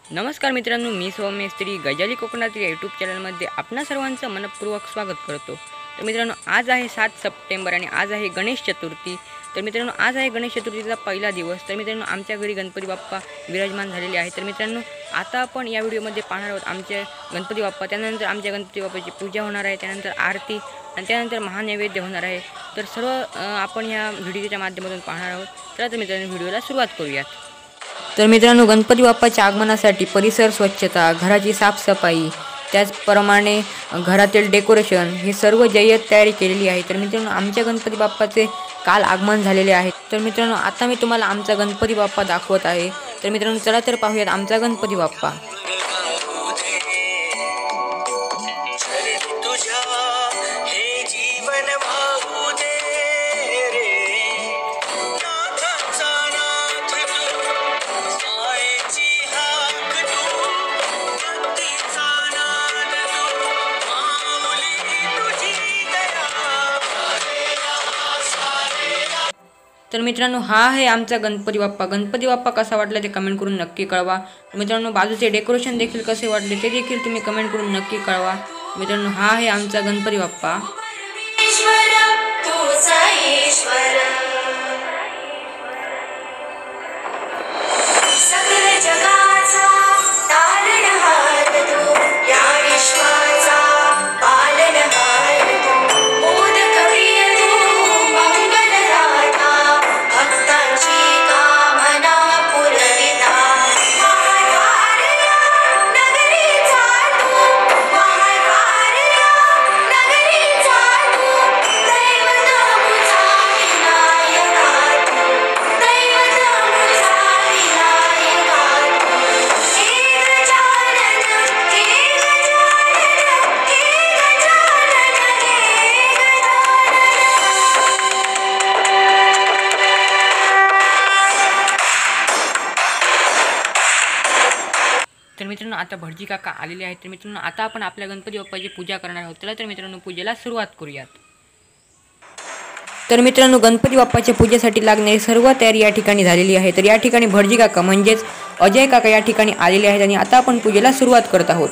नमस्कार मित्रांनो, मी सौम्यस्त्री गजाली कोकणातील यूट्यूब चॅनलमध्ये आपणा सर्वांचं मनपूर्वक स्वागत करतो। तर मित्रांनो, आज आहे 7 सप्टेंबर आणि आज आहे गणेश चतुर्थी। तर मित्रांनो, आज आहे गणेश चतुर्थीचा पहिला दिवस। तर मित्रांनो, आमच्या घरी गणपती बाप्पा विराजमान झालेले आहेत। तर मित्रांनो, आता आपण या व्हिडिओमध्ये पाहणार आहोत आमचे गणपती बाप्पा, त्यानंतर आमच्या गणपती बाप्पाची पूजा होणार आहे, त्यानंतर आरती आणि त्यानंतर महानैवेद्य होणार आहे। तर सर्व आपण या व्हिडिओच्या माध्यमातून पाहणार आहोत। तर मित्रांनो, व्हिडिओला सुरुवात करूयात। तर मित्रांनो, गणपती बाप्पाच्या आगमनासाठी परिसर स्वच्छता, घराची साफसफाई, त्याचप्रमाणे घरातील डेकोरेशन हे सर्व जय्यत तयारी केलेली आहे। तर मित्रांनो, आमच्या गणपती बाप्पाचे काल आगमन झालेले आहे। तर मित्रांनो, आता मी तुम्हाला आमचा गणपती बाप्पा दाखवत आहे। तर मित्रांनो, चला तर पाहूयात आमचा गणपती बाप्पा। तर मित्रांनो, हा आहे आमचा गणपती बाप्पा। गणपती बाप्पा कसा वाटला ते कमेंट करून नक्की कळवा। मित्रांनो, बाजूचे डेकोरेशन देखील कसे वाटले ते देखील तुम्ही कमेंट करून नक्की कळवा। मित्रांनो, हा आहे आमचा गणपती बाप्पा। तर मित्रांनो, आता भटजी काका आलेले आहेत। तर मित्रांनो, आता आपण आपल्या गणपती बाप्पाची पूजा करणार आहोत। चला तर मित्रांनो, पूजेला सुरुवात करूयात। तर मित्रांनो, गणपती बाप्पाच्या पूजेसाठी लागणारी सर्व तयारी या ठिकाणी झालेली आहे। तर या ठिकाणी भटजी काका म्हणजेच अजय काका या ठिकाणी आलेले आहेत आणि आता आपण पूजेला सुरुवात करत आहोत।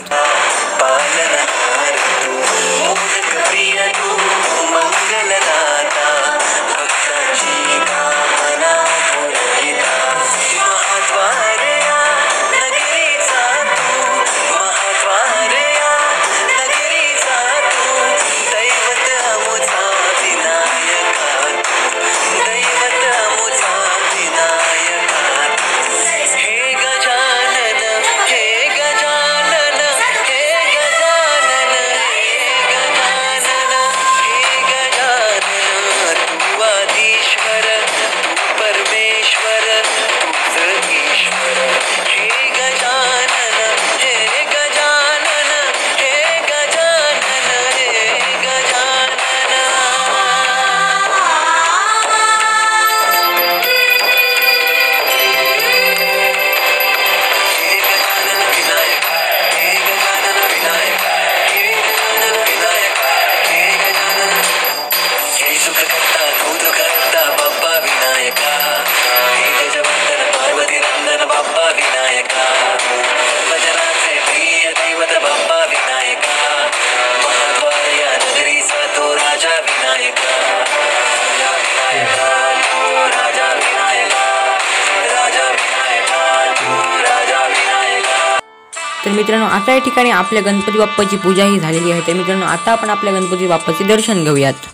तर मित्रांनो, आता या ठिकाणी आपल्या गणपती बाप्पाची पूजा ही झालेली आहे। तर मित्रांनो, आता आपण आपल्या गणपती बाप्पाचे दर्शन घेऊयात।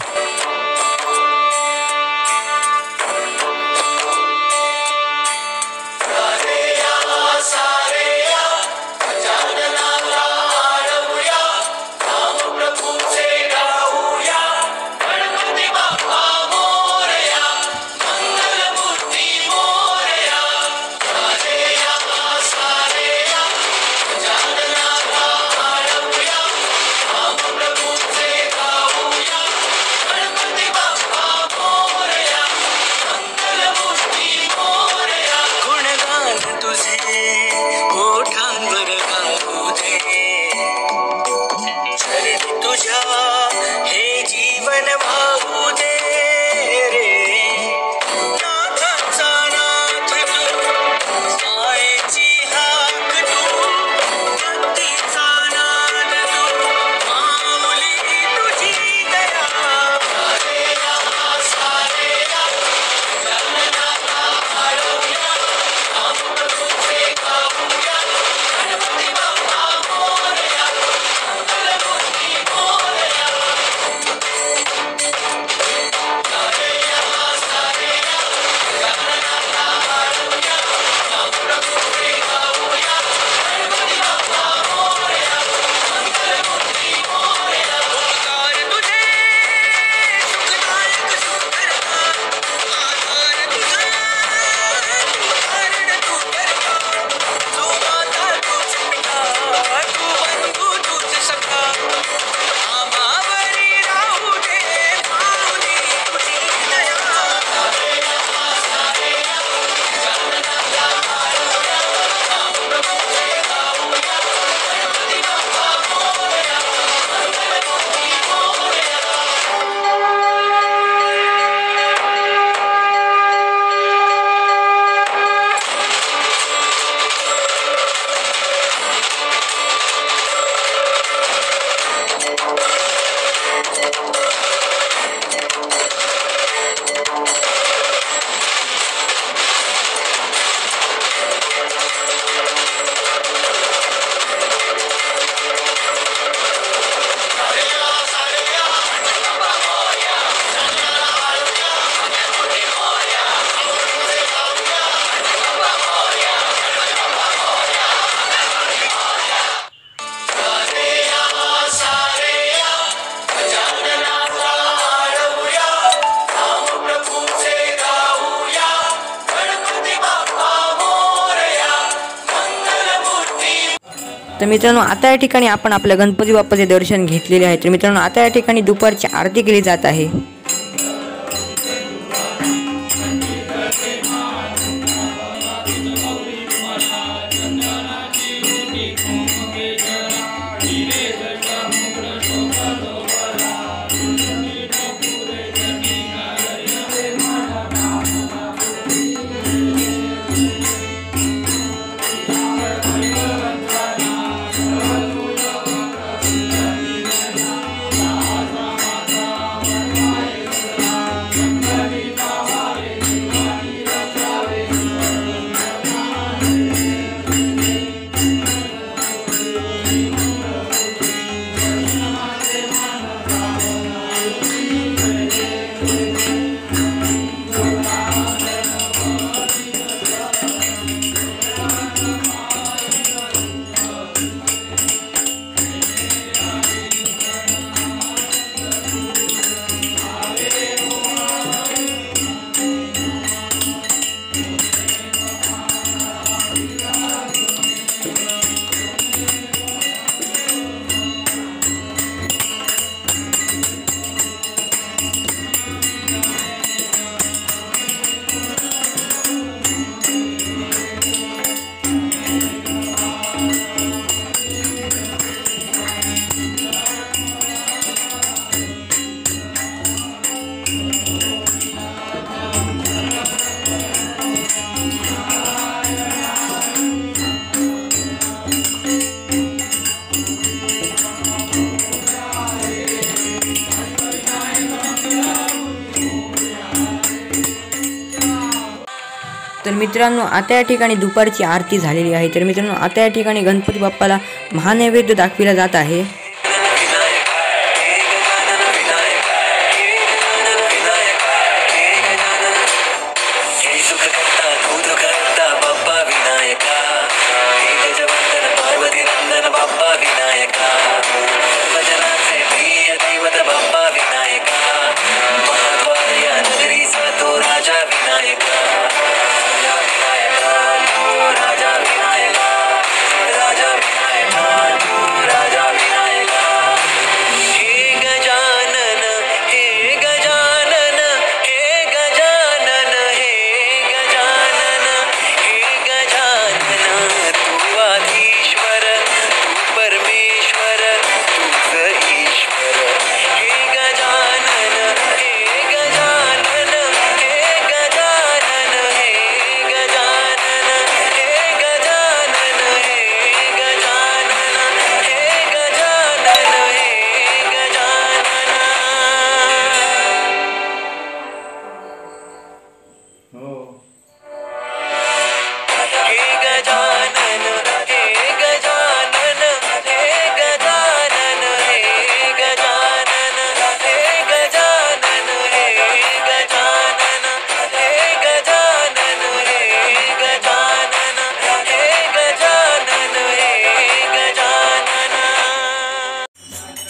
तर मित्रांनो आता या ठिकाणी आपण आपल्या गणपती बाप्पाचे दर्शन घेतलेले आहे। तर मित्रांनो आता या ठिकाणी दुपारची आरती केली जात आहे। तर मित्रांनो आता या ठिकाणी दुपारची आरती झालेली आहे। तर मित्रांनो आता या ठिकाणी गणपती बाप्पाला महानैवेद्य दाखविला जात आहे।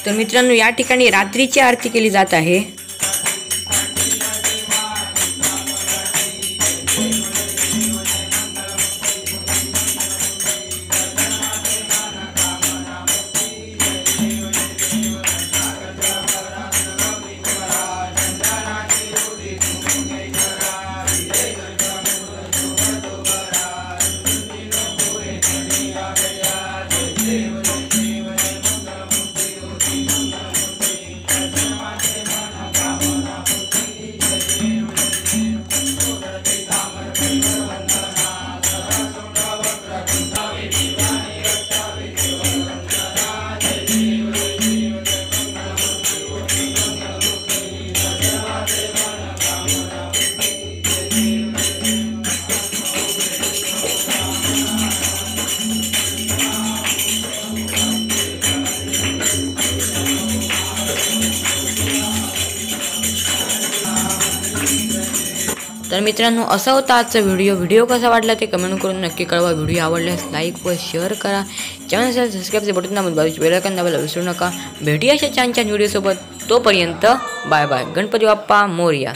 तर मित्रांनो या ठिकाणी रात्रीची आरती केली जात आहे। तर मित्रांनो असा होता आजचा व्हिडिओ कसा वाटला ते कमेंट करून नक्की कळवा। व्हिडिओ आवडल्यास लाईक व शेअर करा। चॅनल सबस्क्राईबचे बटन दाबून बेल आयकॉन दाबायला विसरू नका। भेटूया अशा छान छान व्हिडिओ सोबत। तोपर्यंत बाय बाय। गणपती बाप्पा मोरया।